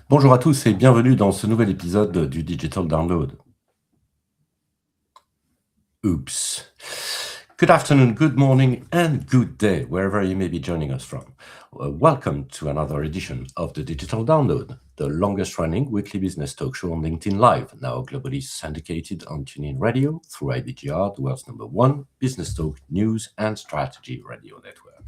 Bonjour à tous et bienvenue dans ce nouvel épisode du Digital Download. Oops. Good afternoon, good morning, and good day, wherever you may be joining us from. Welcome to another edition of the Digital Download, the longest-running weekly business talk show on LinkedIn Live, now globally syndicated on TuneIn Radio through IBGR, the world's #1 business talk, news, and strategy radio network.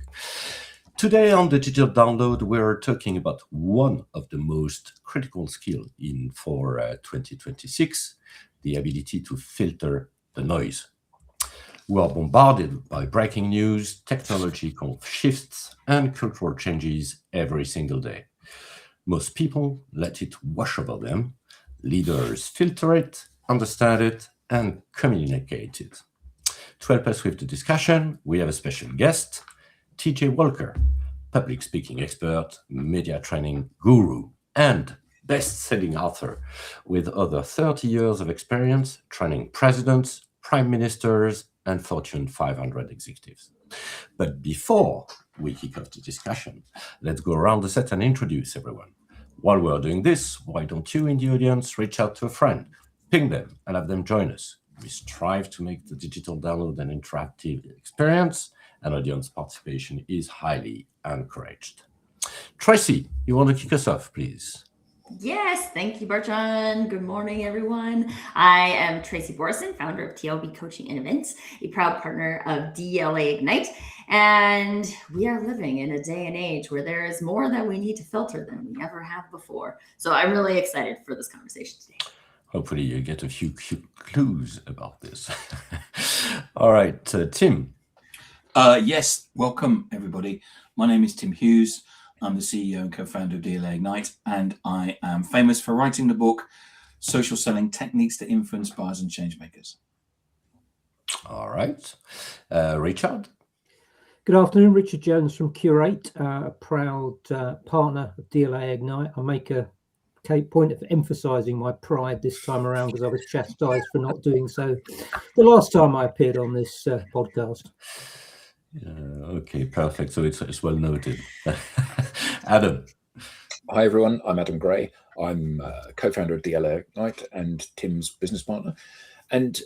Today on the Digital Download, we're talking about one of the most critical skills for 2026, the ability to filter the noise. We are bombarded by breaking news, technological shifts, and cultural changes every single day. Most people let it wash over them. Leaders filter it, understand it, and communicate it. To help us with the discussion, we have a special guest, TJ Walker, public speaking expert, media training guru, and best-selling author with over 30 years of experience training presidents, prime ministers, and Fortune 500 executives. But before we kick off the discussion, let's go around the set and introduce everyone. While we're doing this, why don't you in the audience reach out to a friend, ping them, and have them join us? We strive to make the Digital Download an interactive experience, and audience participation is highly encouraged. Tracy, you want to kick us off, please? Yes, thank you, Bertrand. Good morning, everyone. I am Tracy Borison, founder of TLB Coaching and Events, a proud partner of DLA Ignite. And we are living in a day and age where there is more that we need to filter than we ever have before. So I'm really excited for this conversation today. Hopefully you get a few clues about this. All right, Tim. Yes, welcome, everybody. My name is Tim Hughes. I'm the CEO and co-founder of DLA Ignite, and I am famous for writing the book, Social Selling Techniques to Influence Buyers and Changemakers. All right. Richard? Good afternoon, Richard Jones from Curate, a proud partner of DLA Ignite. I make a point of emphasising my pride this time around because I was chastised for not doing so the last time I appeared on this podcast. Okay, perfect. So it's well noted. Adam. Hi, everyone. I'm Adam Gray. I'm co-founder of DLA Ignite and Tim's business partner. And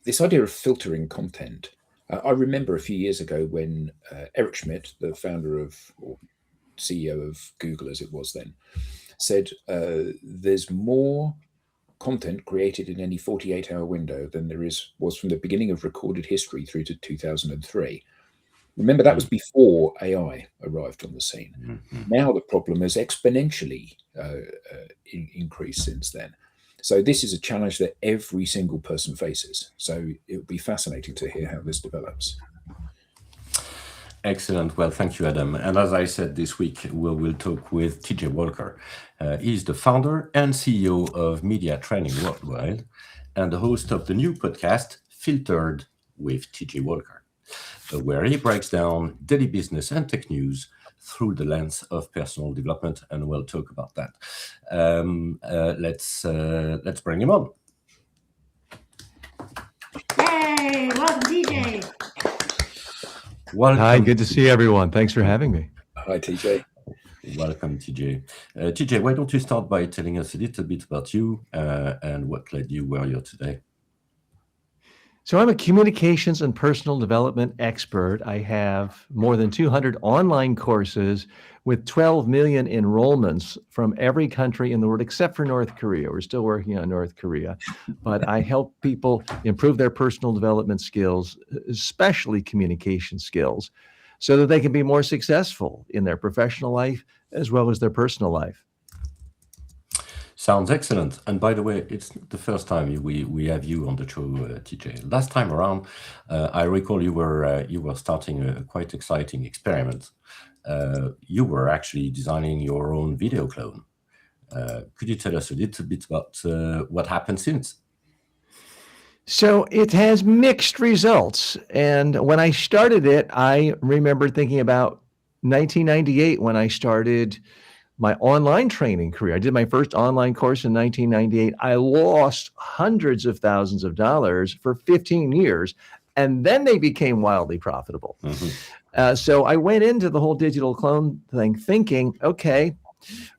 this idea of filtering content, I remember a few years ago when Eric Schmidt, the founder of, or CEO of Google as it was then, said there's more content created in any 48-hour window than there was from the beginning of recorded history through to 2003. Remember, that was before AI arrived on the scene. Mm-hmm. Now the problem has exponentially increased since then. So this is a challenge that every single person faces. So it would be fascinating to hear how this develops. Excellent. Well, thank you, Adam. And as I said, this week, we'll talk with TJ Walker. He's the founder and CEO of Media Training Worldwide and the host of the new podcast, Filtered with TJ Walker, where he breaks down daily business and tech news through the lens of personal development, and we'll talk about that. Let's bring him on. Yay! Welcome, TJ. Welcome. Hi, good to see everyone. Thanks for having me. Hi, TJ. Welcome, TJ. TJ, why don't you start by telling us a little bit about you and what led you where you're today? So I'm a communications and personal development expert. I have more than 200 online courses with 12 million enrollments from every country in the world except for North Korea. We're still working on North Korea, but I help people improve their personal development skills, especially communication skills, so that they can be more successful in their professional life as well as their personal life. Sounds excellent. And by the way, it's not the first time we have you on the show, TJ. Last time around, I recall you were starting a quite exciting experiment. You were actually designing your own video clone. Could you tell us a little bit about what happened since? So it has mixed results. And when I started it, I remember thinking about 1998 when I started my online training career. I did my first online course in 1998. I lost hundreds of thousands of dollars for 15 years, and then they became wildly profitable. Mm-hmm. So I went into the whole digital clone thing thinking, okay,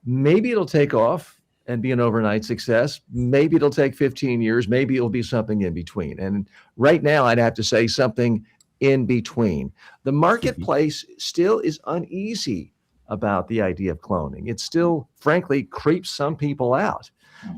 Maybe it'll take off and be an overnight success. Maybe it'll take 15 years. Maybe it'll be something in between. And right now, I'd have to say something in between. The marketplace still is uneasy about the idea of cloning. It still, frankly, creeps some people out.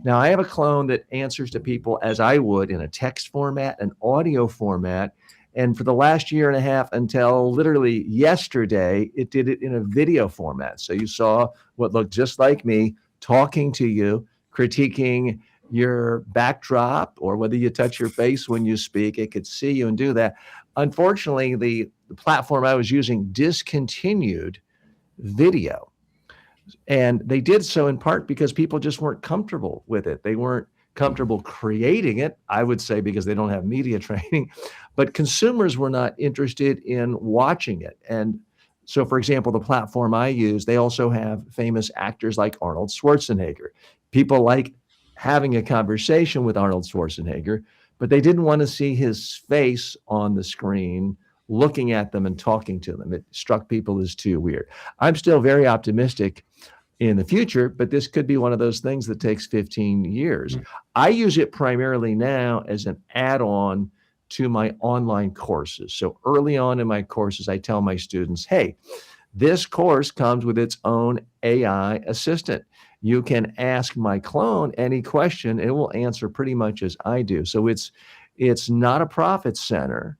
Now, I have a clone that answers to people as I would in a text format, an audio format. And for the last year and a half until literally yesterday, it did it in a video format. So you saw what looked just like me talking to you, critiquing your backdrop or whether you touch your face when you speak. It could see you and do that. Unfortunately, the platform I was using discontinued video. And they did so in part because people just weren't comfortable with it. They weren't comfortable creating it, I would say, because they don't have media training, but consumers were not interested in watching it. And so, for example, the platform I use, they also have famous actors like Arnold Schwarzenegger. People like having a conversation with Arnold Schwarzenegger, but they didn't want to see his face on the screen looking at them and talking to them. It struck people as too weird. I'm still very optimistic in the future, but this could be one of those things that takes 15 years. I use it primarily now as an add-on to my online courses. So early on in my courses, I tell my students, hey, this course comes with its own AI assistant. You can ask my clone any question, it will answer pretty much as I do. So it's not a profit center,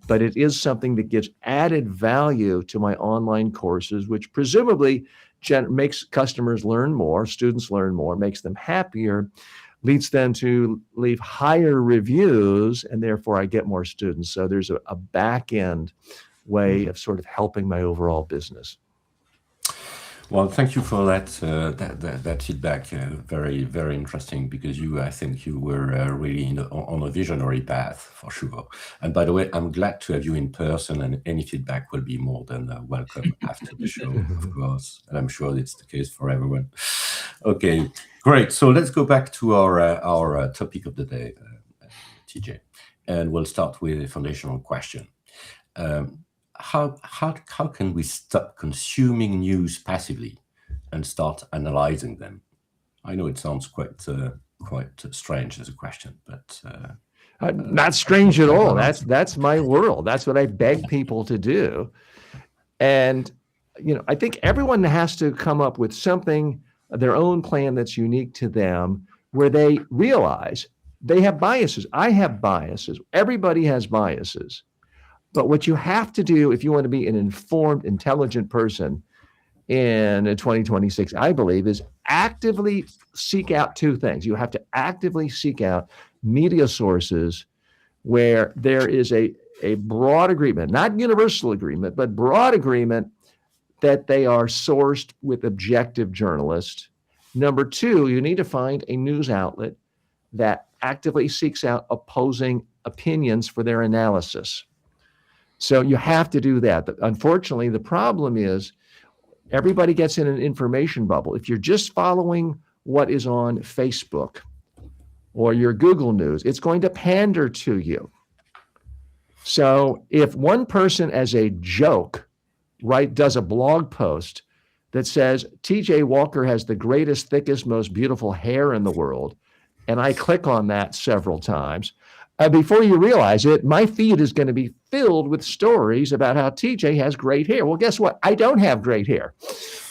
but it is something that gives added value to my online courses, which presumably makes customers learn more, students learn more, makes them happier, leads them to leave higher reviews, and therefore I get more students. So there's a back end way of sort of helping my overall business. Well, thank you for that feedback. Very, very interesting, because I think you were really on a visionary path for sure. And by the way, I'm glad to have you in person, and any feedback will be more than welcome after the show, of course. And I'm sure it's the case for everyone. Okay, great. So let's go back to our topic of the day, TJ, and we'll start with a foundational question. How can we stop consuming news passively and start analyzing them? I know it sounds quite strange as a question, but not strange at all. That's my world. That's what I beg people to do. And I think everyone has to come up with something, their own plan that's unique to them, where they realize they have biases. I have biases. Everybody has biases. But what you have to do if you want to be an informed, intelligent person in 2026, I believe, is actively seek out two things. You have to actively seek out media sources where there is a broad agreement, not universal agreement, but broad agreement that they are sourced with objective journalists. Number two, you need to find a news outlet that actively seeks out opposing opinions for their analysis. So you have to do that. Unfortunately, the problem is everybody gets in an information bubble. If you're just following what is on Facebook or your Google News, it's going to pander to you. So if one person as a joke, does a blog post that says TJ Walker has the greatest, thickest, most beautiful hair in the world, and I click on that several times, before you realize it, my feed is going to be filled with stories about how TJ has great hair. Well, guess what? I don't have great hair.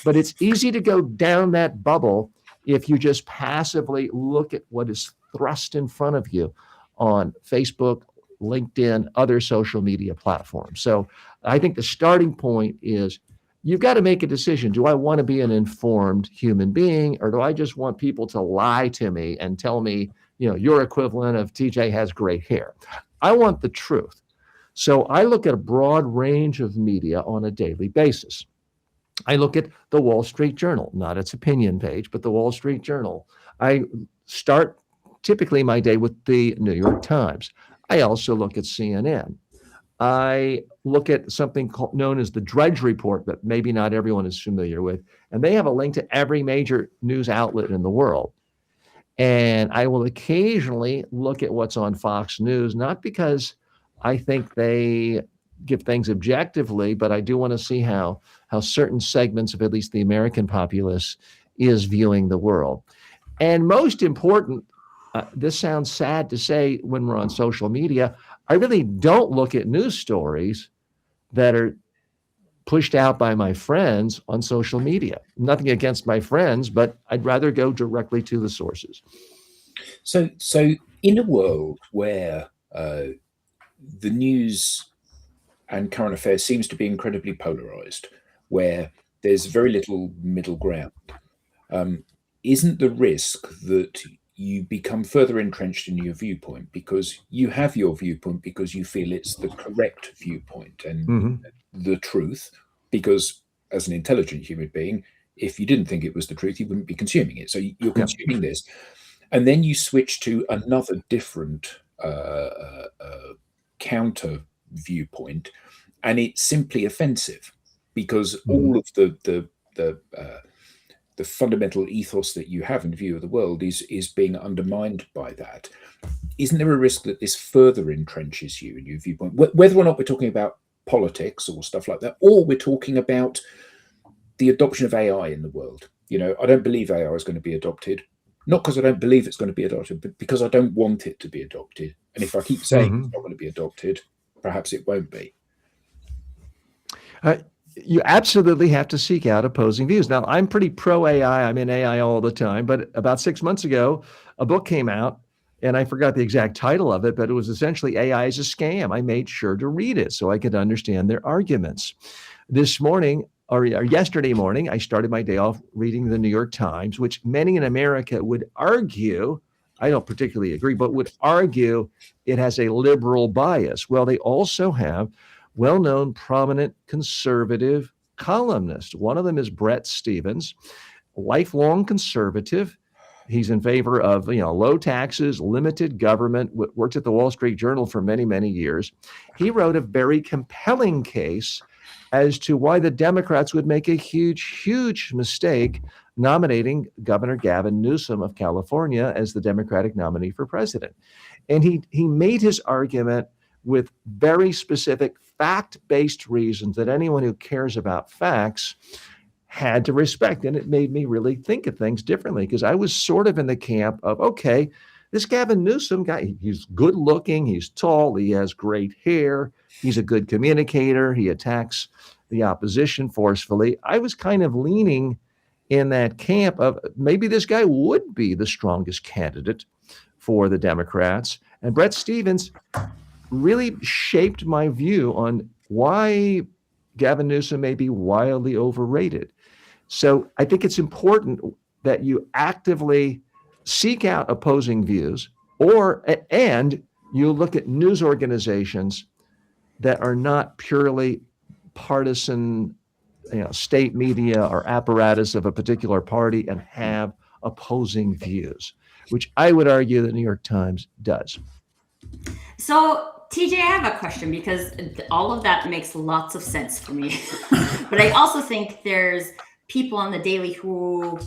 But it's easy to go down that bubble if you just passively look at what is thrust in front of you on Facebook, LinkedIn, other social media platforms. So I think the starting point is you've got to make a decision. Do I want to be an informed human being, or do I just want people to lie to me and tell me, your equivalent of TJ has great hair? I want the truth. So I look at a broad range of media on a daily basis. I look at the Wall Street Journal, not its opinion page, but the Wall Street Journal. I start typically my day with the New York Times. I also look at CNN. I look at something known as the Drudge Report that maybe not everyone is familiar with, and they have a link to every major news outlet in the world. And I will occasionally look at what's on Fox News, not because I think they give things objectively, but I do want to see how how certain segments of at least the American populace is viewing the world. And most important, this sounds sad to say when we're on social media, I really don't look at news stories that are pushed out by my friends on social media. Nothing against my friends, but I'd rather go directly to the sources. So in a world where the news and current affairs seems to be incredibly polarized, where there's very little middle ground, isn't the risk that you become further entrenched in your viewpoint because you have your viewpoint because you feel it's the correct viewpoint and the truth? Because as an intelligent human being, if you didn't think it was the truth, you wouldn't be consuming it. So you're consuming this, and then you switch to another different counter viewpoint, and it's simply offensive because all of the fundamental ethos that you have in view of the world is being undermined by that. Isn't there a risk that this further entrenches you in your viewpoint, whether or not we're talking about politics or stuff like that, or we're talking about the adoption of AI in the world? I don't believe AI is going to be adopted, not because I don't believe it's going to be adopted, but because I don't want it to be adopted. And if I keep saying it's not going to be adopted, perhaps it won't be. You absolutely have to seek out opposing views. Now, I'm pretty pro AI. I'm in AI all the time. But about 6 months ago, a book came out, and I forgot the exact title of it, but it was essentially AI is a scam. I made sure to read it so I could understand their arguments. This morning, or yesterday morning, I started my day off reading the New York Times, which many in America would argue, I don't particularly agree, but would argue it has a liberal bias. Well, they also have well-known, prominent conservative columnists. One of them is Bret Stephens, lifelong conservative. He's in favor of low taxes, limited government, worked at the Wall Street Journal for many, many years. He wrote a very compelling case as to why the Democrats would make a huge, huge mistake nominating Governor Gavin Newsom of California as the Democratic nominee for president. And he made his argument with very specific fact-based reasons that anyone who cares about facts had to respect. And it made me really think of things differently, because I was sort of in the camp of, okay, this Gavin Newsom guy, he's good looking, he's tall, he has great hair, he's a good communicator, he attacks the opposition forcefully. I was kind of leaning in that camp of maybe this guy would be the strongest candidate for the Democrats. And Bret Stephens really shaped my view on why Gavin Newsom may be wildly overrated. So I think it's important that you actively seek out opposing views, and you look at news organizations that are not purely partisan, state media or apparatus of a particular party, and have opposing views, which I would argue the New York Times does. So, TJ, I have a question, because all of that makes lots of sense for me. But I also think there's people on the daily who,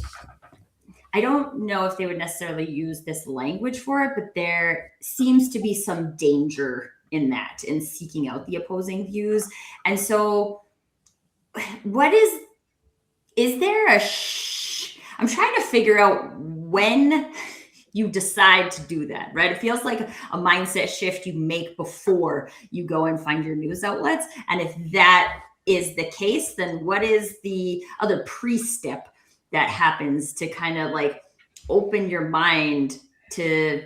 I don't know if they would necessarily use this language for it, but there seems to be some danger in that, in seeking out the opposing views. And so what is there I'm trying to figure out when you decide to do that, right? It feels like a mindset shift you make before you go and find your news outlets. And if that is the case, then what is the other pre-step that happens to kind of like open your mind to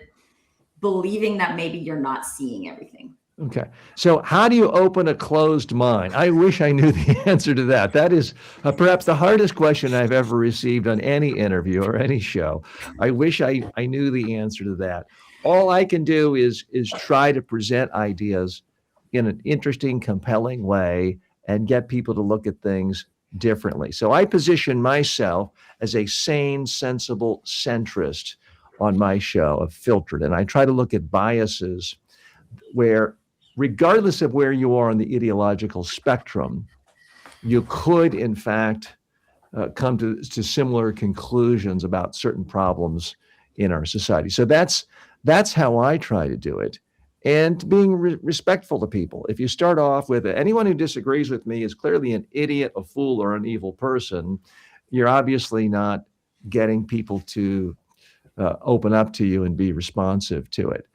believing that maybe you're not seeing everything? Okay. So how do you open a closed mind? I wish I knew the answer to that. That is perhaps the hardest question I've ever received on any interview or any show. I wish I knew the answer to that. All I can do is try to present ideas in an interesting, compelling way and get people to look at things differently. So I position myself as a sane, sensible centrist on my show of Filtered. And I try to look at biases where, regardless of where you are on the ideological spectrum, you could, in fact, come to similar conclusions about certain problems in our society. So that's how I try to do it. and being respectful to people. If you start off with anyone who disagrees with me is clearly an idiot, a fool, or an evil person, you're obviously not getting people to open up to you and be responsive to it.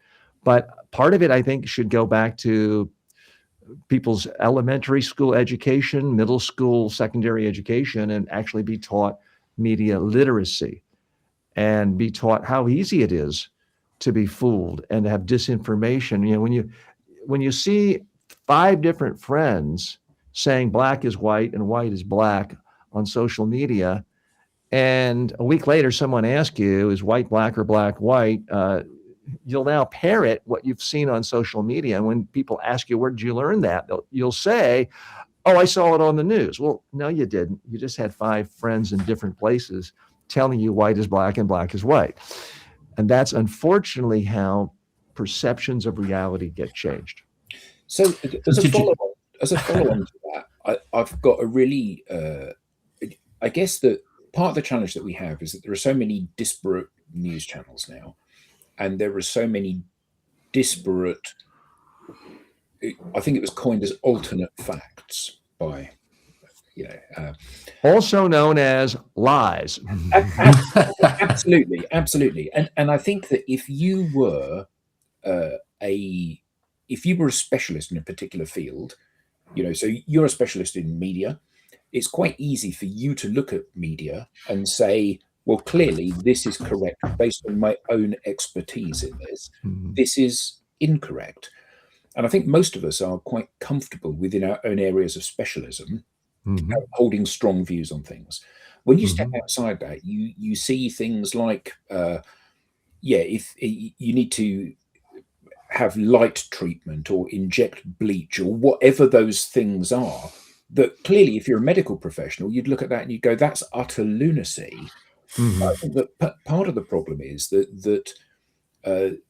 But part of it, I think, should go back to people's elementary school education, middle school, secondary education, and actually be taught media literacy and be taught how easy it is to be fooled and to have disinformation. When you see 5 different friends saying black is white and white is black on social media, and a week later someone asks you, is white black or black white? You'll now parrot what you've seen on social media. And when people ask you, where did you learn that? You'll say, oh, I saw it on the news. Well, no, you didn't. You just had 5 friends in different places telling you white is black and black is white. And that's unfortunately how perceptions of reality get changed. So as a follow-on to that, I've got a really, I guess that part of the challenge that we have is that there are so many disparate news channels now. And there are so many disparate, I think it was coined as alternate facts by, also known as lies. Absolutely. And I think that if you were a specialist in a particular field, so you're a specialist in media, it's quite easy for you to look at media and say, well, clearly this is correct based on my own expertise in this. Mm-hmm. This is incorrect. And I think most of us are quite comfortable within our own areas of specialism, mm-hmm. holding strong views on things. When you step Mm-hmm. outside that, you see things like, if you need to have light treatment or inject bleach or whatever those things are, that clearly if you're a medical professional, you'd look at that and you'd go, that's utter lunacy. Mm-hmm. I think that part of the problem is that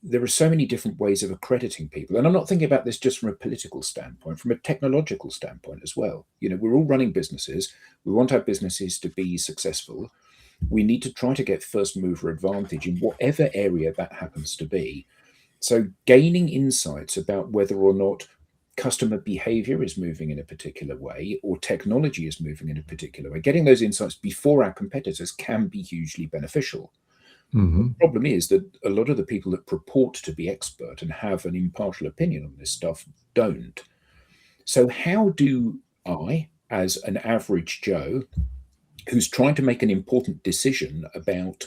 there are so many different ways of accrediting people. And I'm not thinking about this just from a political standpoint, from a technological standpoint as well. We're all running businesses. We want our businesses to be successful. We need to try to get first mover advantage in whatever area that happens to be. So gaining insights about whether or not customer behavior is moving in a particular way or technology is moving in a particular way, getting those insights before our competitors can be hugely beneficial. Mm-hmm. The problem is that a lot of the people that purport to be expert and have an impartial opinion on this stuff don't. So how do I, as an average Joe, who's trying to make an important decision about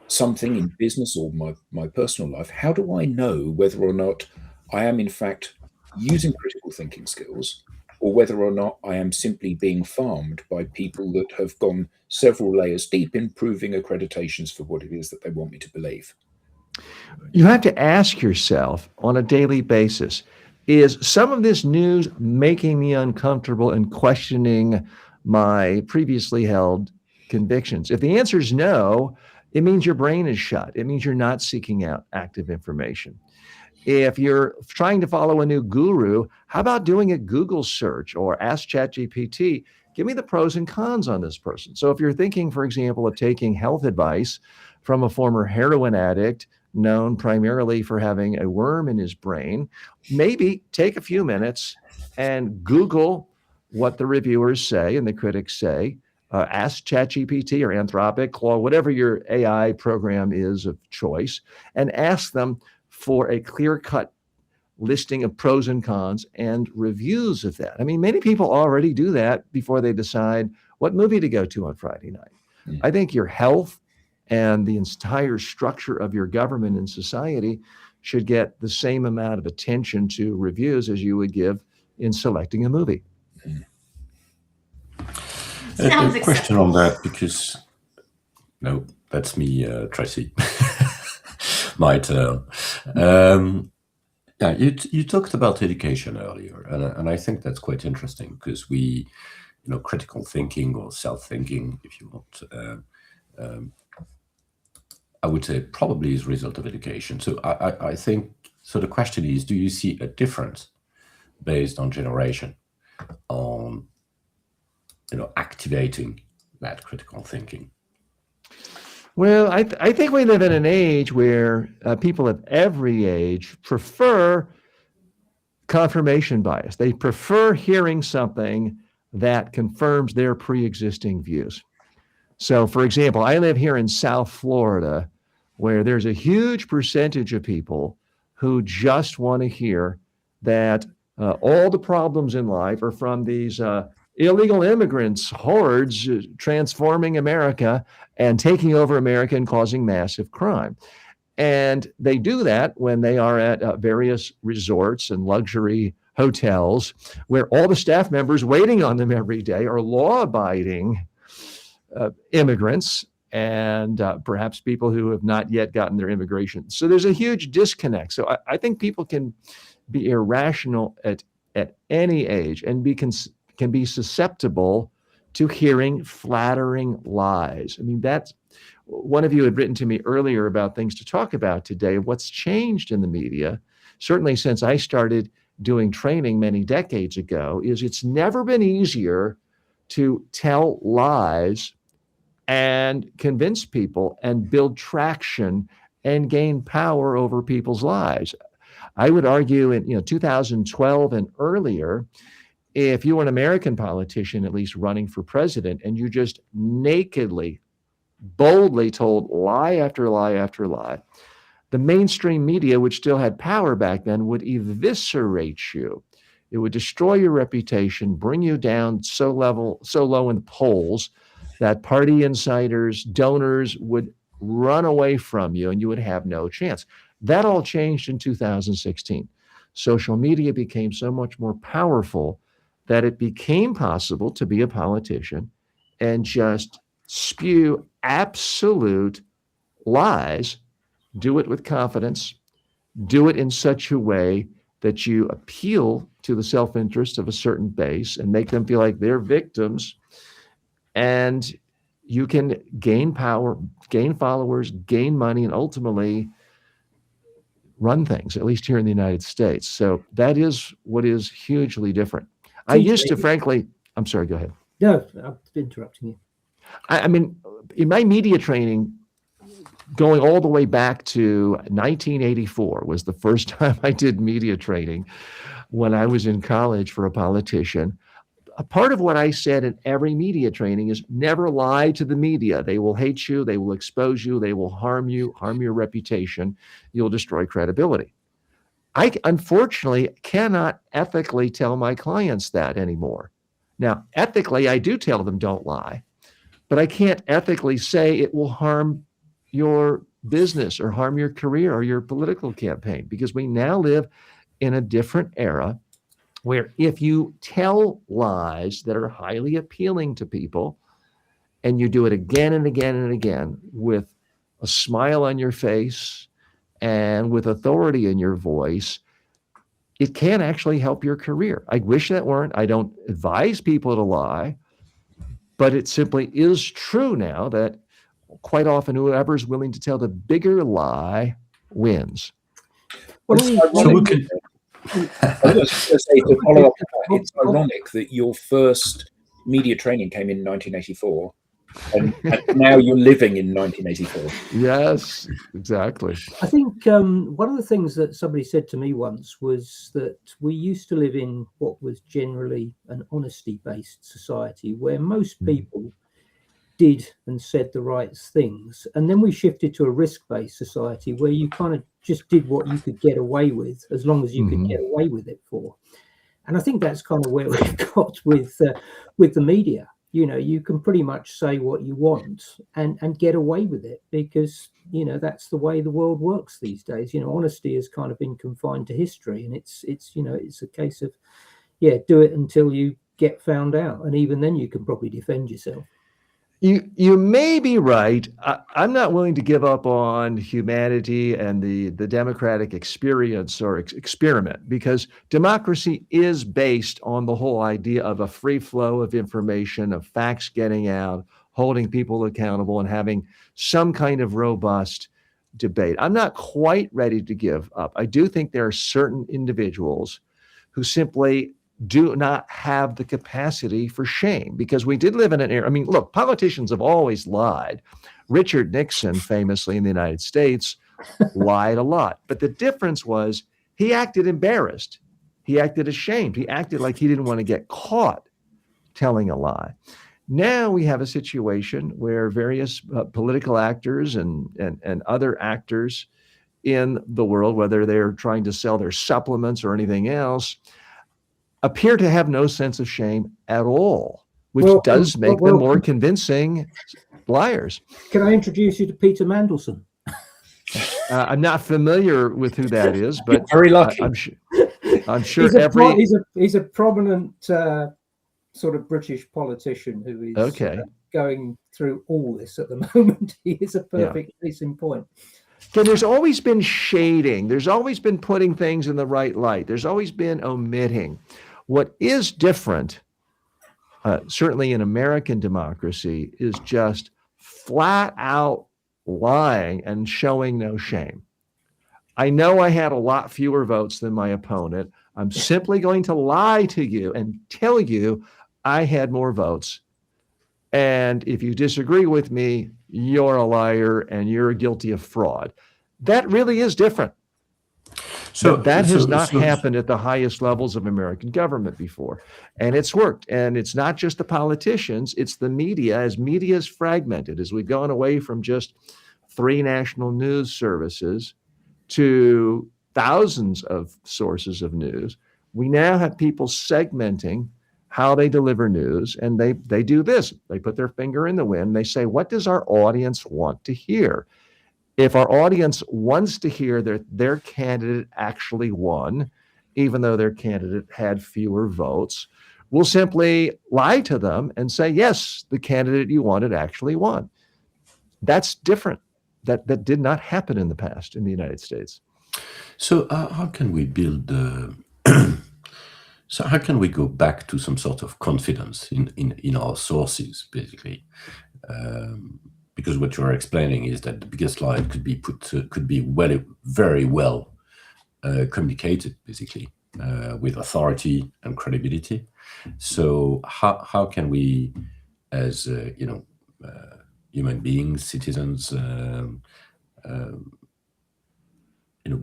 something in business or my personal life, how do I know whether or not I am in fact using critical thinking skills, or whether or not I am simply being farmed by people that have gone several layers deep in proving accreditations for what it is that they want me to believe? You have to ask yourself on a daily basis, is some of this news making me uncomfortable and questioning my previously held convictions? If the answer is no, it means your brain is shut. It means you're not seeking out active information. If you're trying to follow a new guru, how about doing a Google search or ask ChatGPT, give me the pros and cons on this person. So if you're thinking, for example, of taking health advice from a former heroin addict known primarily for having a worm in his brain, maybe take a few minutes and Google what the reviewers say and the critics say. Ask ChatGPT or Anthropic, Claude, whatever your AI program is of choice, and ask them for a clear-cut listing of pros and cons and reviews of that. I mean, many people already do that before they decide what movie to go to on Friday night. Yeah. I think your health and the entire structure of your government and society should get the same amount of attention to reviews as you would give in selecting a movie. Sounds A question on that, because no, that's me, Tracy. My turn. Yeah, you talked about education earlier, and I think that's quite interesting because critical thinking or self-thinking, if you want, I would say probably is a result of education. So I think, so the question is, do you see a difference based on generation on, activating that critical thinking? Well, I think we live in an age where people of every age prefer confirmation bias. They prefer hearing something that confirms their pre-existing views. So, for example, I live here in South Florida, where there's a huge percentage of people who just want to hear that all the problems in life are from these illegal immigrants, hordes transforming America and taking over America and causing massive crime. And they do that when they are at various resorts and luxury hotels where all the staff members waiting on them every day are law-abiding immigrants and perhaps people who have not yet gotten their immigration. So there's a huge disconnect. So I think people can be irrational at any age and can be susceptible to hearing flattering lies. I mean, that's one of you had written to me earlier about things to talk about today. What's changed in the media, certainly since I started doing training many decades ago, is it's never been easier to tell lies and convince people and build traction and gain power over people's lives. I would argue in 2012 and earlier, if you were an American politician, at least running for president, and you just nakedly, boldly told lie after lie after lie, the mainstream media, which still had power back then, would eviscerate you. It would destroy your reputation, bring you down so low in the polls that party insiders, donors would run away from you and you would have no chance. That all changed in 2016. Social media became so much more powerful that it became possible to be a politician and just spew absolute lies, do it with confidence, do it in such a way that you appeal to the self-interest of a certain base and make them feel like they're victims. And you can gain power, gain followers, gain money, and ultimately run things, at least here in the United States. So that is what is hugely different. I used to, frankly, I'm sorry, go ahead. No, I'm interrupting you. I mean, in my media training, going all the way back to 1984 was the first time I did media training when I was in college for a politician. A part of what I said in every media training is never lie to the media. They will hate you. They will expose you. They will harm you, harm your reputation. You'll destroy credibility. I unfortunately cannot ethically tell my clients that anymore. Now, ethically, I do tell them don't lie, but I can't ethically say it will harm your business or harm your career or your political campaign, because we now live in a different era where if you tell lies that are highly appealing to people and you do it again and again and again with a smile on your face and with authority in your voice, it can actually help your career. I wish that weren't. I don't advise people to lie, but it simply is true now that quite often whoever's willing to tell the bigger lie wins. I was just going to say, to follow up on that, it's ironic that your first media training came in 1984, and now you're living in 1984. Yes, exactly. I think one of the things that somebody said to me once was that we used to live in what was generally an honesty-based society where most people did and said the right things. And then we shifted to a risk-based society where you kind of just did what you could get away with as long as you could get away with it for. And I think that's kind of where we've got with the media. You know, you can pretty much say what you want and get away with it because, you know, that's the way the world works these days. You know, honesty has kind of been confined to history, and it's you know, it's a case of, do it until you get found out. And even then you can probably defend yourself. You may be right. I'm not willing to give up on humanity and the democratic experience or experiment, because democracy is based on the whole idea of a free flow of information, of facts getting out, holding people accountable, and having some kind of robust debate. I'm not quite ready to give up. I do think there are certain individuals who simply do not have the capacity for shame, because we did live in an era. I mean, look, politicians have always lied Richard Nixon, famously in the United States, lied a lot. But the difference was he acted embarrassed. He acted ashamed. He acted like he didn't want to get caught telling a lie. Now we have a situation where various political actors and other actors in the world, whether they're trying to sell their supplements or anything else, appear to have no sense of shame at all, which does make them more convincing liars. Can I introduce you to Peter Mandelson? I'm not familiar with who that is, but very lucky. I'm sure he's a prominent sort of British politician who is going through all this at the moment. He is a perfect case in point. Okay, there's always been shading. There's always been putting things in the right light. There's always been omitting. What is different, certainly in American democracy, is just flat out lying and showing no shame. I know I had a lot fewer votes than my opponent. I'm simply going to lie to you and tell you I had more votes. And if you disagree with me, you're a liar and you're guilty of fraud. That really is different. So that has not happened at the highest levels of American government before. And it's worked. And it's not just the politicians, it's the media. As media is fragmented, as we've gone away from just 3 national news services to thousands of sources of news, we now have people segmenting how they deliver news. And they do this. They put their finger in the wind. They say, what does our audience want to hear? If our audience wants to hear that their candidate actually won, even though their candidate had fewer votes, we'll simply lie to them and say, yes, the candidate you wanted actually won. That's different. That did not happen in the past in the United States. So how can we build so how can we go back to some sort of confidence in our sources, basically? Because what you're explaining is that the biggest lie could be very well communicated, basically, with authority and credibility. So how can we, as human beings, citizens,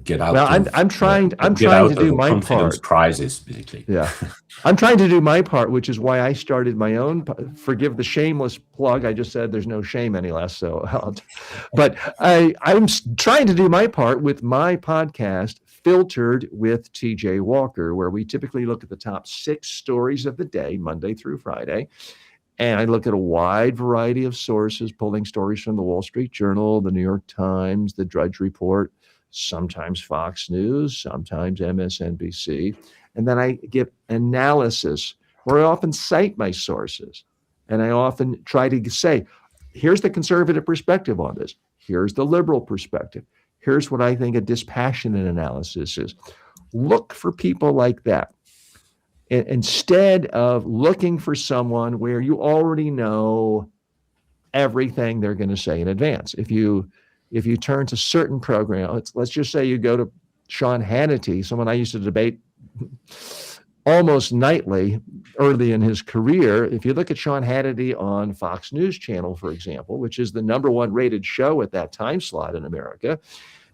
get out? Well, I'm trying to do my part. Crisis, basically. Yeah, I'm trying to do my part, which is why I started my own. Forgive the shameless plug. I just said there's no shame any less. But I'm trying to do my part with my podcast, Filtered with TJ Walker, where we typically look at the top 6 stories of the day, Monday through Friday. And I look at a wide variety of sources, pulling stories from the Wall Street Journal, the New York Times, the Drudge Report, sometimes Fox News, sometimes MSNBC. And then I give analysis where I often cite my sources. And I often try to say, here's the conservative perspective on this. Here's the liberal perspective. Here's what I think a dispassionate analysis is. Look for people like that, instead of looking for someone where you already know everything they're going to say in advance. If you turn to certain programs, let's just say you go to Sean Hannity, someone I used to debate almost nightly early in his career. If you look at Sean Hannity on Fox News Channel, for example, which is the #1 rated show at that time slot in America,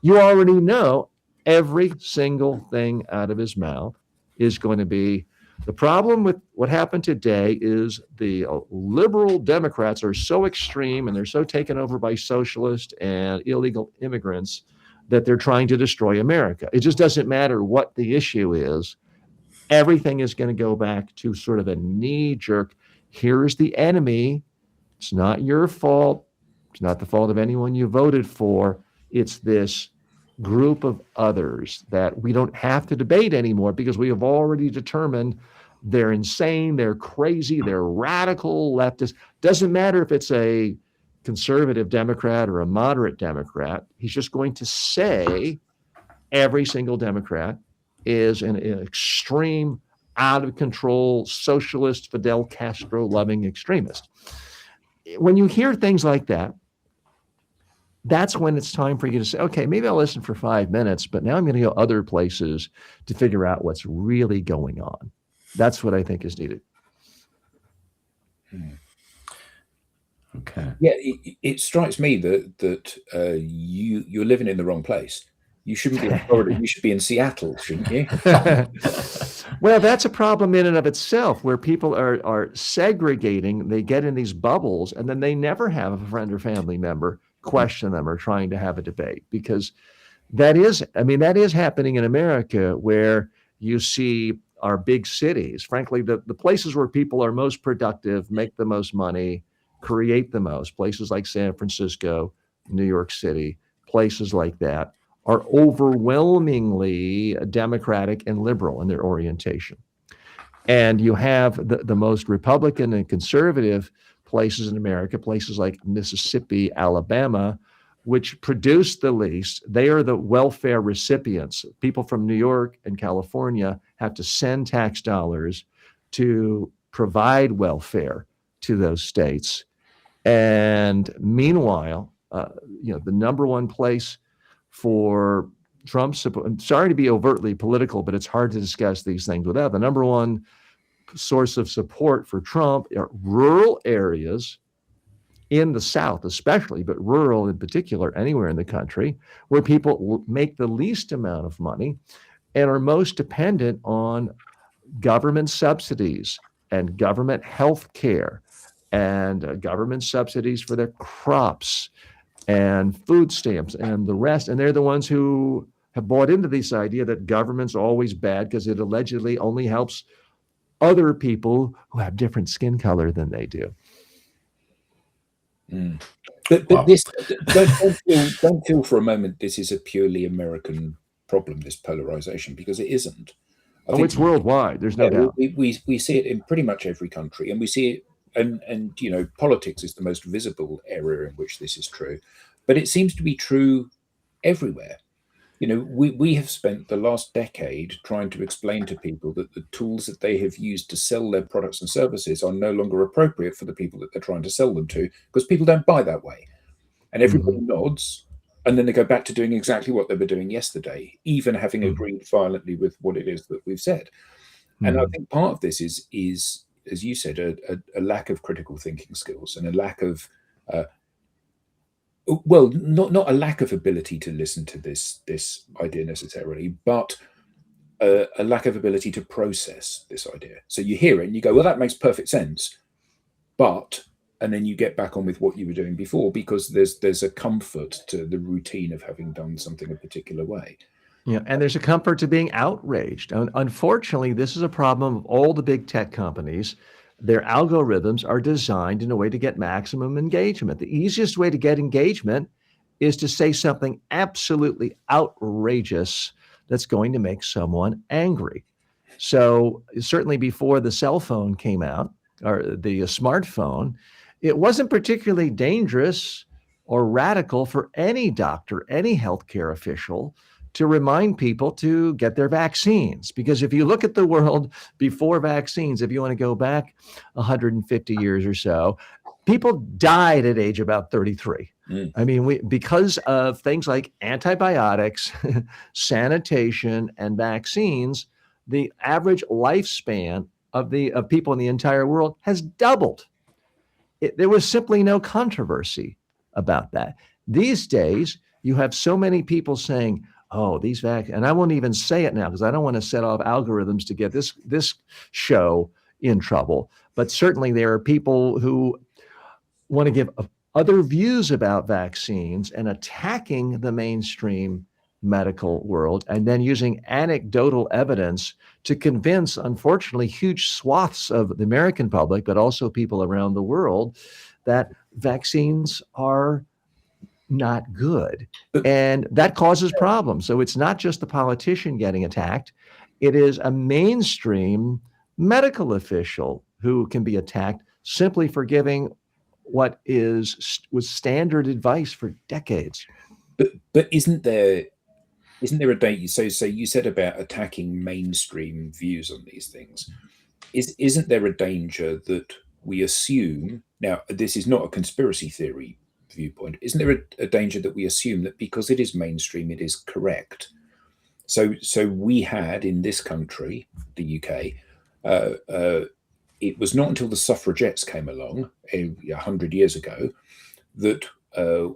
you already know every single thing out of his mouth is going to be, the problem with what happened today is the liberal Democrats are so extreme and they're so taken over by socialists and illegal immigrants that they're trying to destroy America. It just doesn't matter what the issue is. Everything is going to go back to sort of a knee-jerk, here's the enemy. It's not your fault. It's not the fault of anyone you voted for. It's this group of others that we don't have to debate anymore because we have already determined they're insane, they're crazy, they're radical leftists. Doesn't matter if it's a conservative Democrat or a moderate Democrat. He's just going to say every single Democrat is an extreme, out of control, socialist, Fidel Castro loving extremist. When you hear things like that, that's when it's time for you to say, okay, maybe I'll listen for 5 minutes, but now I'm going to go other places to figure out what's really going on. That's what I think is needed. Okay. Yeah, it strikes me that you're living in the wrong place. You shouldn't be in Florida. You should be in Seattle, shouldn't you? Well, that's a problem in and of itself, where people are segregating. They get in these bubbles, and then they never have a friend or family member question them or trying to have a debate, because that is happening in America, where you see our big cities, frankly, the places where people are most productive, make the most money, create the most, places like San Francisco, New York City, places like that, are overwhelmingly democratic and liberal in their orientation. And you have the most Republican and conservative places in America, places like Mississippi, Alabama, which produce the least. They are the welfare recipients. People from New York and California have to send tax dollars to provide welfare to those states. And meanwhile, the number one place for Trump's support, I'm sorry to be overtly political, but it's hard to discuss these things without the number one source of support for Trump are rural areas in the South, especially, but rural in particular, anywhere in the country, where people make the least amount of money and are most dependent on government subsidies and government health care and government subsidies for their crops and food stamps and the rest. And they're the ones who have bought into this idea that government's always bad because it allegedly only helps other people who have different skin color than they do. But this don't feel for a moment this is a purely American problem, this polarization, because it isn't. I think it's worldwide. There's no doubt. We see it in pretty much every country, and we see it, and politics is the most visible area in which this is true, but it seems to be true everywhere. We have spent the last decade trying to explain to people that the tools that they have used to sell their products and services are no longer appropriate for the people that they're trying to sell them to, because people don't buy that way. And everybody nods, and then they go back to doing exactly what they were doing yesterday, even having agreed violently with what it is that we've said. And I think part of this is, as you said, a lack of critical thinking skills and a lack of not a lack of ability to listen to this idea necessarily, but a lack of ability to process this idea. So you hear it and you go, well, that makes perfect sense, and then you get back on with what you were doing before, because there's a comfort to the routine of having done something a particular way. Yeah, and there's a comfort to being outraged. Unfortunately, this is a problem of all the big tech companies. Their algorithms are designed in a way to get maximum engagement. The easiest way to get engagement is to say something absolutely outrageous that's going to make someone angry. So certainly before the cell phone came out, or the smartphone, it wasn't particularly dangerous or radical for any doctor, any healthcare official, to remind people to get their vaccines. Because if you look at the world before vaccines, if you want to go back 150 years or so, people died at age about 33. I mean, because of things like antibiotics, sanitation, and vaccines, the average lifespan of people in the entire world has doubled. There was simply no controversy about that. These days, you have so many people saying, oh, these vaccines, and I won't even say it now because I don't want to set off algorithms to get this show in trouble. But certainly there are people who want to give other views about vaccines and attacking the mainstream medical world, and then using anecdotal evidence to convince, unfortunately, huge swaths of the American public, but also people around the world, that vaccines are not good. And that causes problems. So it's not just the politician getting attacked. It is a mainstream medical official who can be attacked simply for giving what was standard advice for decades. But isn't there a danger? So you said about attacking mainstream views on these things. Isn't there a danger that we assume, now this is not a conspiracy theory viewpoint, isn't there a danger that we assume that because it is mainstream, it is correct? So we had in this country, the UK, it was not until the suffragettes came along 100 years ago that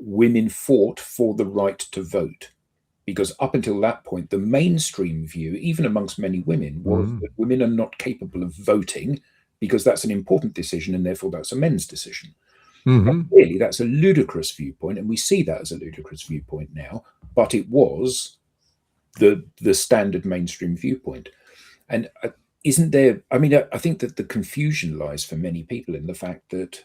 women fought for the right to vote. Because up until that point, the mainstream view, even amongst many women, was that women are not capable of voting because that's an important decision and therefore that's a men's decision. Really, that's a ludicrous viewpoint, and we see that as a ludicrous viewpoint now, but it was the standard mainstream viewpoint. And isn't there, I mean, I think that the confusion lies for many people in the fact that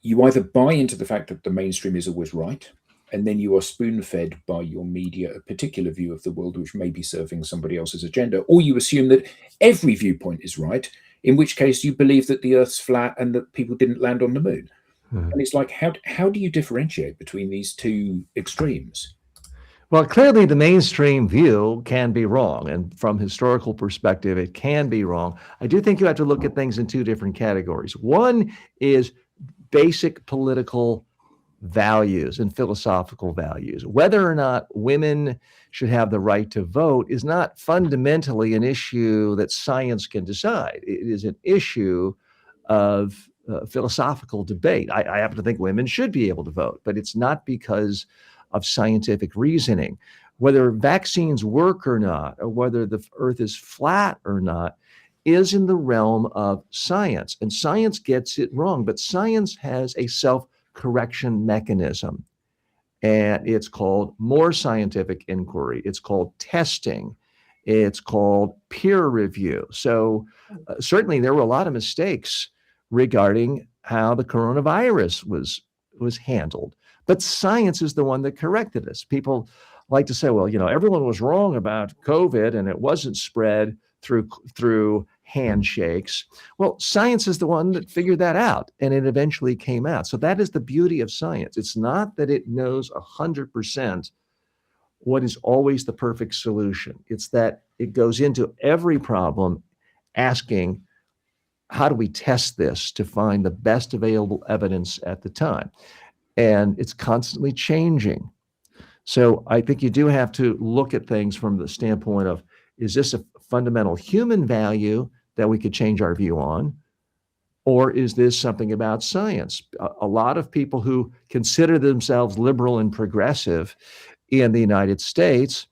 you either buy into the fact that the mainstream is always right, and then you are spoon-fed by your media a particular view of the world which may be serving somebody else's agenda, or you assume that every viewpoint is right, in which case you believe that the Earth's flat and that people didn't land on the moon. And it's like, how do you differentiate between these two extremes? Well, clearly the mainstream view can be wrong, and from historical perspective, it can be wrong. I do think you have to look at things in two different categories. One is basic political values and philosophical values. Whether or not women should have the right to vote is not fundamentally an issue that science can decide. It is an issue of philosophical debate. I happen to think women should be able to vote, but it's not because of scientific reasoning. Whether vaccines work or not, or whether the Earth is flat or not, is in the realm of science. And science gets it wrong, but science has a self-correction mechanism. And it's called more scientific inquiry. It's called testing. It's called peer review. So certainly there were a lot of mistakes regarding how the coronavirus was handled. But science is the one that corrected us. People like to say, well, everyone was wrong about COVID and it wasn't spread through handshakes. Well, science is the one that figured that out, and it eventually came out. So that is the beauty of science. It's not that it knows 100% what is always the perfect solution. It's that it goes into every problem asking, how do we test this to find the best available evidence at the time? And it's constantly changing. So I think you do have to look at things from the standpoint of, is this a fundamental human value that we could change our view on? Or is this something about science? A lot of people who consider themselves liberal and progressive in the United States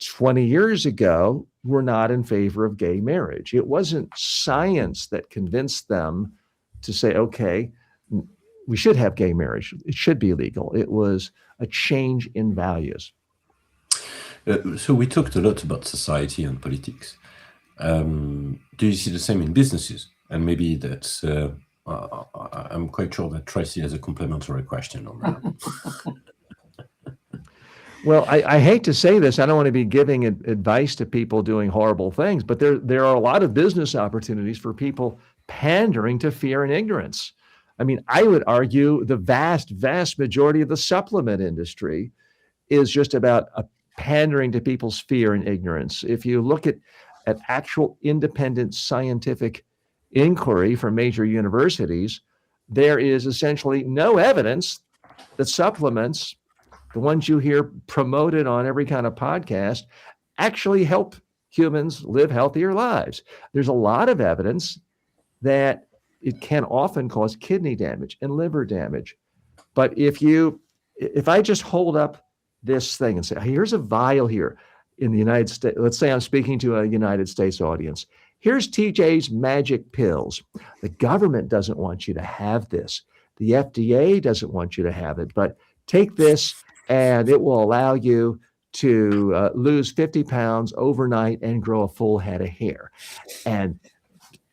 20 years ago were not in favor of gay marriage. It wasn't science that convinced them to say, okay, we should have gay marriage. It should be legal. It was a change in values. So we talked a lot about society and politics. Do you see the same in businesses? And maybe that's, I'm quite sure that Tracy has a complementary question on that. Well, I hate to say this. I don't want to be giving advice to people doing horrible things, but there are a lot of business opportunities for people pandering to fear and ignorance. I mean, I would argue the vast, vast majority of the supplement industry is just about pandering to people's fear and ignorance. If you look at actual independent scientific inquiry from major universities, there is essentially no evidence that supplements, the ones you hear promoted on every kind of podcast, actually help humans live healthier lives. There's a lot of evidence that it can often cause kidney damage and liver damage. But if I just hold up this thing and say, here's a vial here in the United States, let's say I'm speaking to a United States audience. Here's TJ's magic pills. The government doesn't want you to have this. The FDA doesn't want you to have it, but take this and it will allow you to lose 50 pounds overnight and grow a full head of hair. And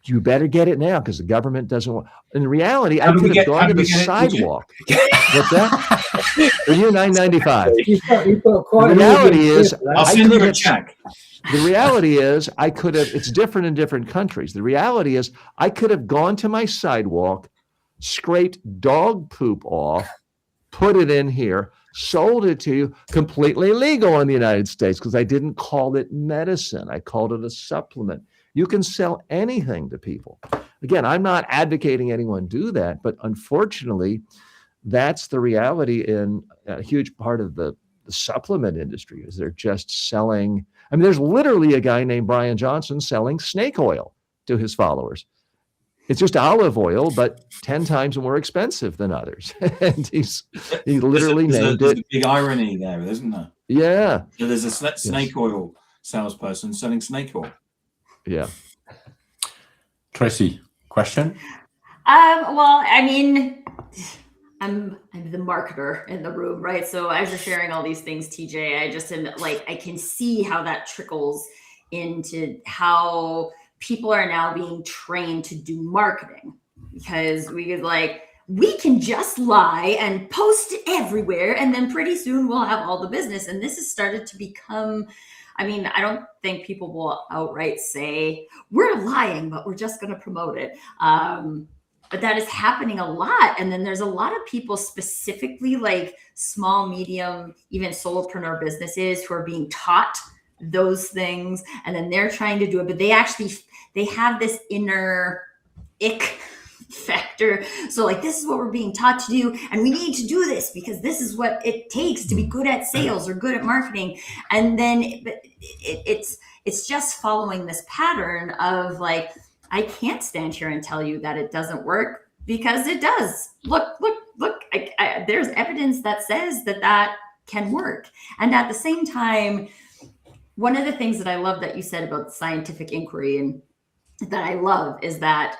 you better get it now because the government doesn't want. In reality, I could have gone to the sidewalk. What's that? For you, $9.95. You've got quite the reality is, I'll send you a check. The reality is, I could have. It's different in different countries. The reality is, I could have gone to my sidewalk, scraped dog poop off, put it in here, sold it to you, completely legal in the United States because I didn't call it medicine. I called it a supplement. You can sell anything to people. Again, I'm not advocating anyone do that, but unfortunately, that's the reality in a huge part of the supplement industry is they're just selling. I mean, there's literally a guy named Brian Johnson selling snake oil to his followers. It's just olive oil, but 10 times more expensive than others. And he literally named there's it. a big irony there, isn't there? Yeah. So there's a snake oil salesperson selling snake oil. Yeah. Tracy, question? Well, I mean, I'm the marketer in the room, right? So as you're sharing all these things, TJ, I just am like, I can see how that trickles into how people are now being trained to do marketing, because we can just lie and post it everywhere, and then pretty soon we'll have all the business. And this has started to become, I mean, I don't think people will outright say we're lying, but we're just going to promote it. But that is happening a lot. And then there's a lot of people, specifically like small, medium, even solopreneur businesses, who are being taught those things. And then they're trying to do it, but they have this inner ick factor. So like, this is what we're being taught to do, and we need to do this because this is what it takes to be good at sales or good at marketing. And then it's just following this pattern of like, I can't stand here and tell you that it doesn't work, because it does. Look, there's evidence that says that can work. And at the same time, one of the things that I love that you said about scientific inquiry, and that I love, is that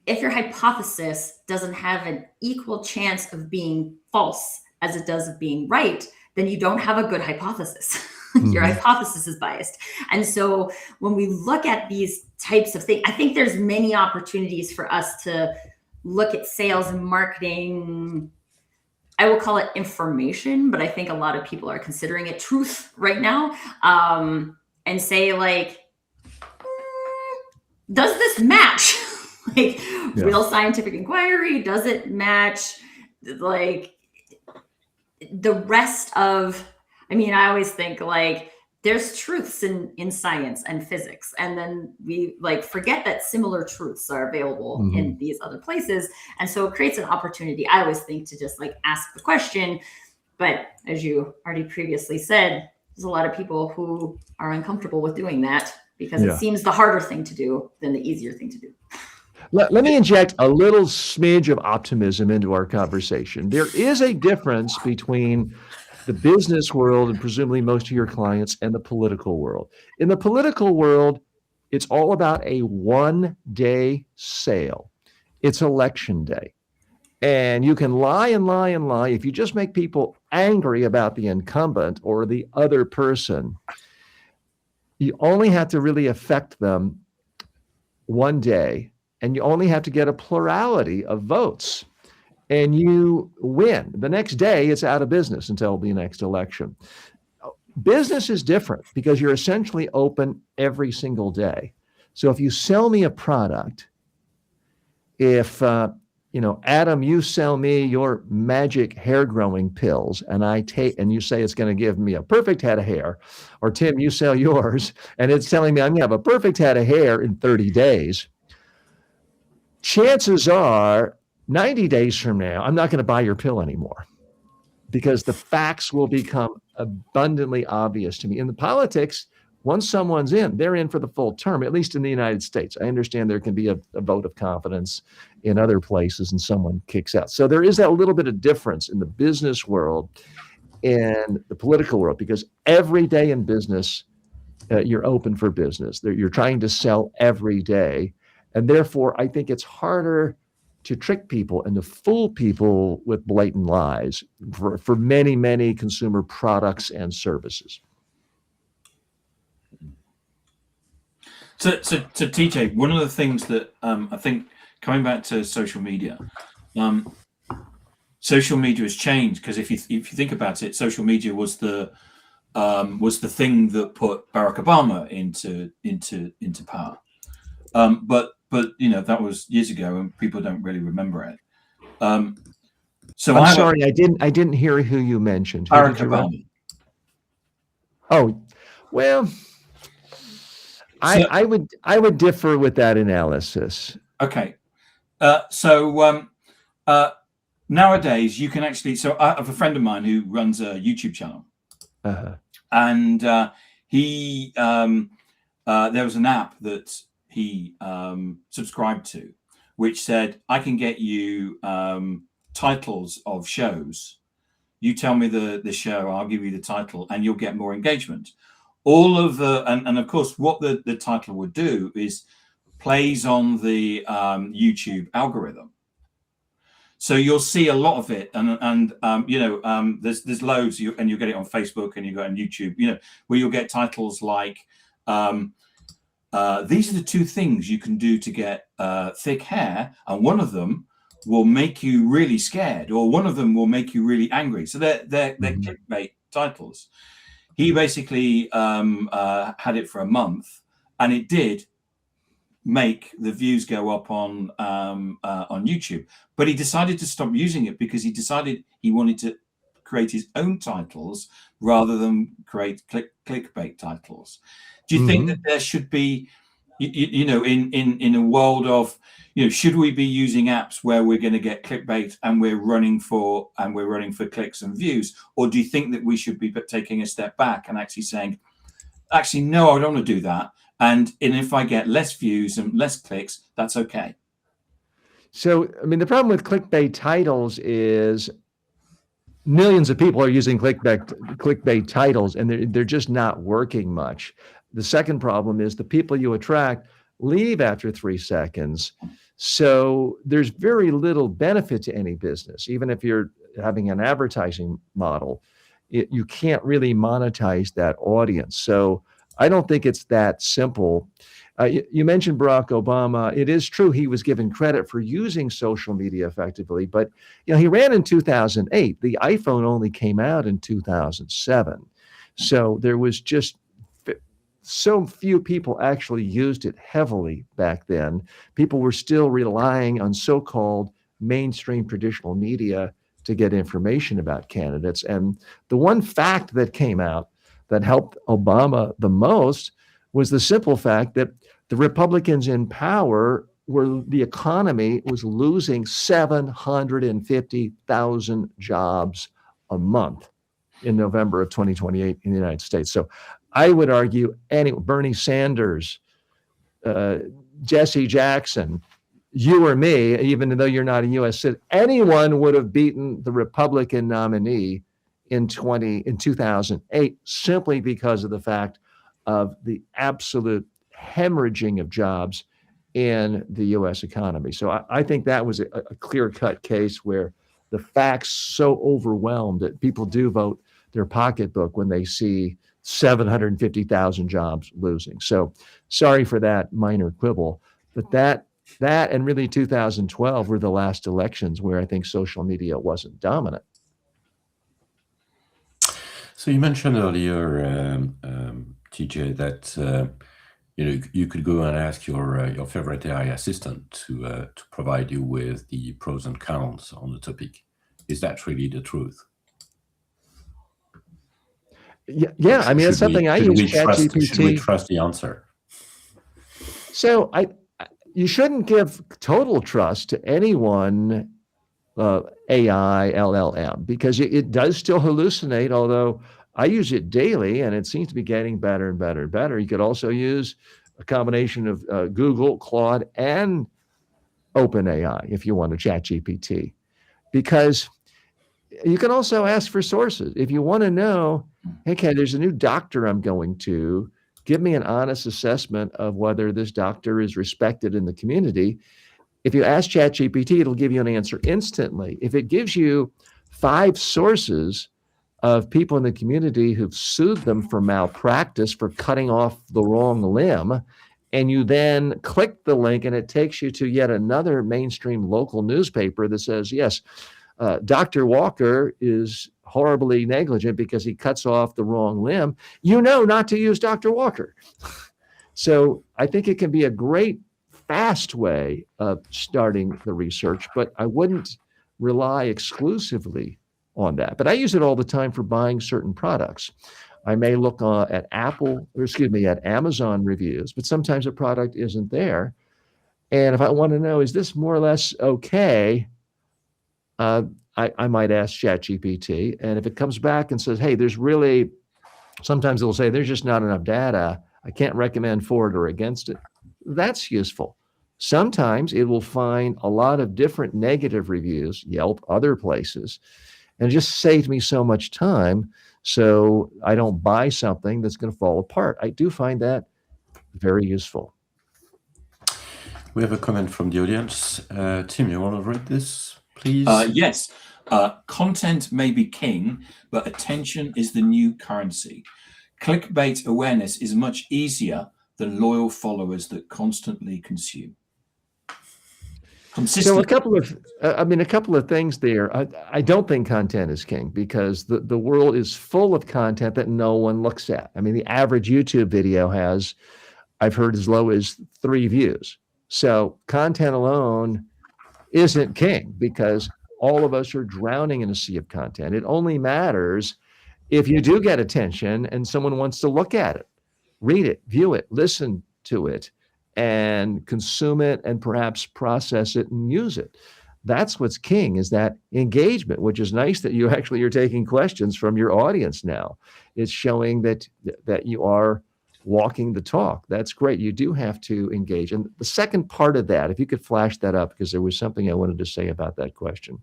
if your hypothesis doesn't have an equal chance of being false as it does of being right, then you don't have a good hypothesis. Your hypothesis is biased. And so when we look at these types of things, I think there's many opportunities for us to look at sales and marketing. I will call it information, but I think a lot of people are considering it truth right now, and say like, does this match real scientific inquiry? Does it match like the rest of, I mean, I always think like there's truths in science and physics, and then we like forget that similar truths are available in these other places. And so it creates an opportunity, I always think, to just like ask the question. But as you already previously said, there's a lot of people who are uncomfortable with doing that, because it seems the harder thing to do than the easier thing to do. Let me inject a little smidge of optimism into our conversation. There is a difference between the business world, and presumably most of your clients, and the political world. In the political world, it's all about a one-day sale. It's election day. And you can lie and lie and lie. If you just make people angry about the incumbent or the other person, you only have to really affect them one day, and you only have to get a plurality of votes, and you win. The next day, it's out of business until the next election. Business is different because you're essentially open every single day. So if you sell me a product, if Adam, you sell me your magic hair growing pills, and you say it's going to give me a perfect head of hair, or Tim, you sell yours and it's telling me I'm going to have a perfect head of hair in 30 days. Chances are 90 days from now, I'm not going to buy your pill anymore, because the facts will become abundantly obvious to me. In the politics, once someone's in, they're in for the full term, at least in the United States. I understand there can be a vote of confidence in other places and someone kicks out. So there is that little bit of difference in the business world and the political world, because every day in business, you're open for business. You're trying to sell every day. And therefore, I think it's harder to trick people and to fool people with blatant lies for many, many consumer products and services. So TJ, one of the things that I think, coming back to social media has changed, because if you think about it, social media was the thing that put Barack Obama into power. But that was years ago, and people don't really remember it. So I'm sorry, I didn't hear who you mentioned. Barack Obama. Oh, well, I would differ with that analysis. Okay, nowadays you can actually. So I have a friend of mine who runs a YouTube channel, and he there was an app that he subscribed to, which said, I can get you titles of shows. You tell me the show, I'll give you the title, and you'll get more engagement. All of the, and of course, what the title would do is plays on the YouTube algorithm. So you'll see a lot of it, and there's loads, and you'll get it on Facebook, and you go on YouTube, where you'll get titles like, these are the 2 things you can do to get thick hair, and one of them will make you really scared, or one of them will make you really angry. So they're clickbait titles. He basically had it for a month, and it did make the views go up on YouTube. But he decided to stop using it because he decided he wanted to create his own titles rather than create clickbait titles. Do you think that there should be, in a world of, should we be using apps where we're going to get clickbait and we're running for clicks and views, or do you think that we should be taking a step back and actually saying, actually, no, I don't want to do that, and if I get less views and less clicks, that's okay? So, I mean, the problem with clickbait titles is millions of people are using clickbait titles, and they're just not working much. The second problem is the people you attract leave after 3 seconds. So there's very little benefit to any business. Even if you're having an advertising model, you can't really monetize that audience. So I don't think it's that simple. You mentioned Barack Obama. It is true he was given credit for using social media effectively, but he ran in 2008. The iPhone only came out in 2007. So there was just so few people actually used it heavily back then. People were still relying on so-called mainstream traditional media to get information about candidates. And the one fact that came out that helped Obama the most was the simple fact that the Republicans in power the economy was losing 750,000 jobs a month in November of 2028 in the United States. So I would argue Bernie Sanders, Jesse Jackson, you or me, even though you're not a U.S. citizen, anyone would have beaten the Republican nominee in 2008 simply because of the fact of the absolute hemorrhaging of jobs in the U.S. economy. So I think that was a clear-cut case where the facts so overwhelmed that people do vote their pocketbook when they see 750,000 jobs losing. So sorry for that minor quibble, but that and really 2012 were the last elections where I think social media wasn't dominant. So you mentioned earlier, TJ, that you could go and ask your favorite AI assistant to provide you with the pros and cons on the topic. Is that really the truth? Yeah. I mean, that's something I use ChatGPT. Should we trust the answer? So you shouldn't give total trust to anyone, AI, LLM, because it does still hallucinate, although I use it daily and it seems to be getting better and better and better. You could also use a combination of Google, Claude, and OpenAI if you want to ChatGPT, because you can also ask for sources. If you want to know, hey, there's a new doctor I'm going to, give me an honest assessment of whether this doctor is respected in the community. If you ask ChatGPT, it'll give you an answer instantly. If it gives you 5 sources of people in the community who've sued them for malpractice, for cutting off the wrong limb, and you then click the link and it takes you to yet another mainstream local newspaper that says, yes, Dr. Walker is horribly negligent because he cuts off the wrong limb, not to use Dr. Walker. So I think it can be a great, fast way of starting the research, but I wouldn't rely exclusively on that. But I use it all the time for buying certain products. I may look at Amazon reviews, but sometimes a product isn't there. And if I want to know, is this more or less okay? I might ask ChatGPT, and if it comes back and says, hey, sometimes it'll say there's just not enough data, I can't recommend for it or against it. That's useful. Sometimes it will find a lot of different negative reviews, Yelp, other places, and it just saves me so much time so I don't buy something that's going to fall apart. I do find that very useful. We have a comment from the audience. Tim, you want to read this, please? Yes. Content may be king, but attention is the new currency. Clickbait awareness is much easier than loyal followers that constantly consume. So a couple of things there. I don't think content is king because the world is full of content that no one looks at. I mean, the average YouTube video has, I've heard, as low as 3 views. So content alone isn't king because all of us are drowning in a sea of content. It only matters if you do get attention and someone wants to look at it, read it, view it, listen to it, and consume it and perhaps process it and use it. That's what's king, is that engagement, which is nice that you're taking questions from your audience now. It's showing that you are walking the talk. That's great. You do have to engage. And the second part of that, if you could flash that up, because there was something I wanted to say about that question.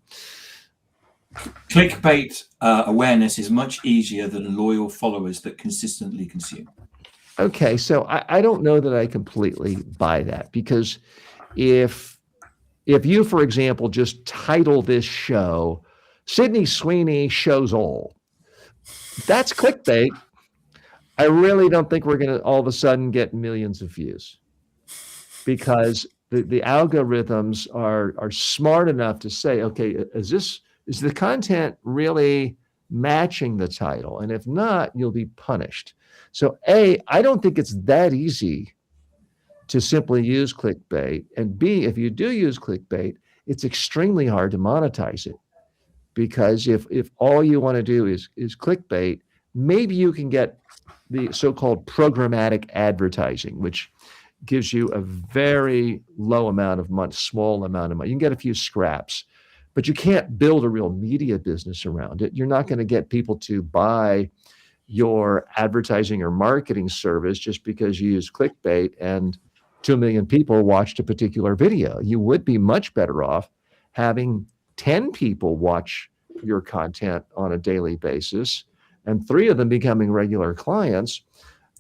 Clickbait awareness is much easier than loyal followers that consistently consume. Okay, so I don't know that I completely buy that, because if you, for example, just title this show, Sydney Sweeney Shows Old, that's clickbait. I really don't think we're going to all of a sudden get millions of views, because the algorithms are smart enough to say, okay, is the content really matching the title? And if not, you'll be punished. So A, I don't think it's that easy to simply use clickbait. And B, if you do use clickbait, it's extremely hard to monetize it. Because if all you want to do is clickbait, maybe you can get the so-called programmatic advertising, which gives you a very low amount of money, small amount of money. You can get a few scraps, but you can't build a real media business around it. You're not going to get people to buy your advertising or marketing service just because you use clickbait and 2 million people watched a particular video. You would be much better off having 10 people watch your content on a daily basis and 3 of them becoming regular clients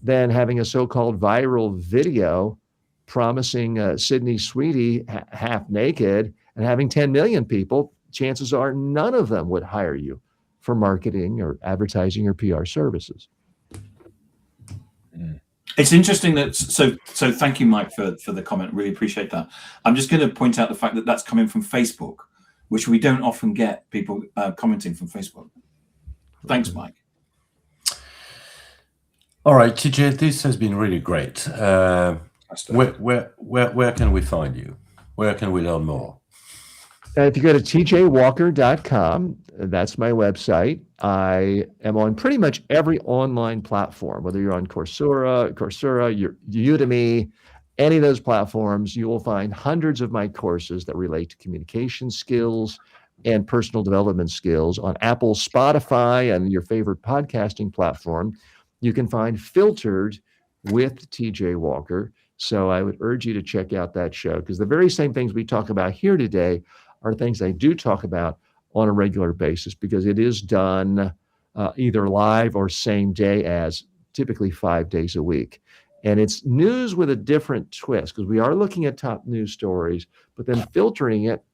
than having a so-called viral video promising Sydney Sweeney half naked and having 10 million people. Chances are none of them would hire you for marketing or advertising or PR services. It's interesting that, so thank you, Mike, for the comment. Really appreciate that. I'm just going to point out the fact that that's coming from Facebook, which we don't often get people commenting from Facebook. Thanks, Mike. All right, TJ, this has been really great. Where can we find you? Where can we learn more? If you go to tjwalker.com, that's my website. I am on pretty much every online platform, whether you're on Coursera, Udemy, any of those platforms. You will find hundreds of my courses that relate to communication skills and personal development skills. On Apple, Spotify, and your favorite podcasting platform, you can find Filtered with TJ Walker. So I would urge you to check out that show, because the very same things we talk about here today are things I do talk about on a regular basis, because it is done either live or same day, as typically 5 days a week. And it's news with a different twist, because we are looking at top news stories, but then filtering it.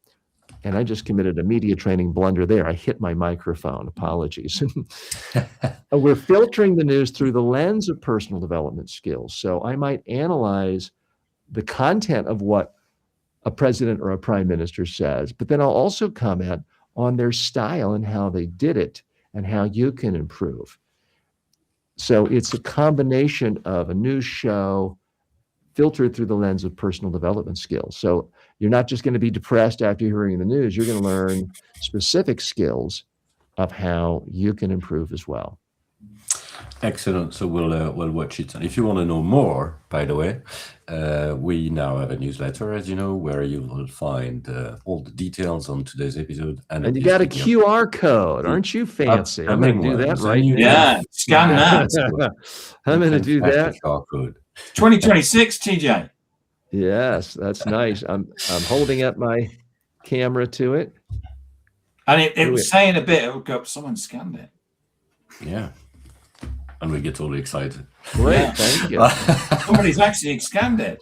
And I just committed a media training blunder there. I hit my microphone. Apologies. We're filtering the news through the lens of personal development skills. So I might analyze the content of what a president or a prime minister says, but then I'll also comment on their style and how they did it and how you can improve. So it's a combination of a news show filtered through the lens of personal development skills. So you're not just going to be depressed after hearing the news. You're going to learn specific skills of how you can improve as well. Excellent. So we'll watch it. And if you want to know more, by the way, we now have a newsletter, as you know, where you will find all the details on today's episode. And you got a QR code. Aren't you fancy? I'm going to do that right now. Yeah, scan that. I'm going to do that. QR code. 2026, TJ. Yes, that's nice. I'm holding up my camera to it. And it was saying a bit, it would go, someone scanned it. Yeah. And we get all excited. Great, Yeah. thank you. Somebody's actually scanned it.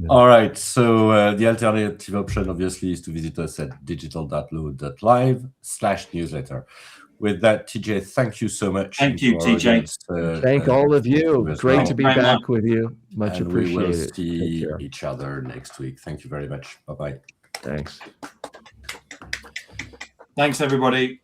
All right. So the alternative option, obviously, is to visit us at digital.load.live/newsletter. With that, TJ, thank you so much. Thank you, TJ. Thank all of you. Great to be very back much. with you. Much And we will appreciated. Take see care. each other next week. Thank you very much. Bye-bye. Thanks. Thanks, everybody.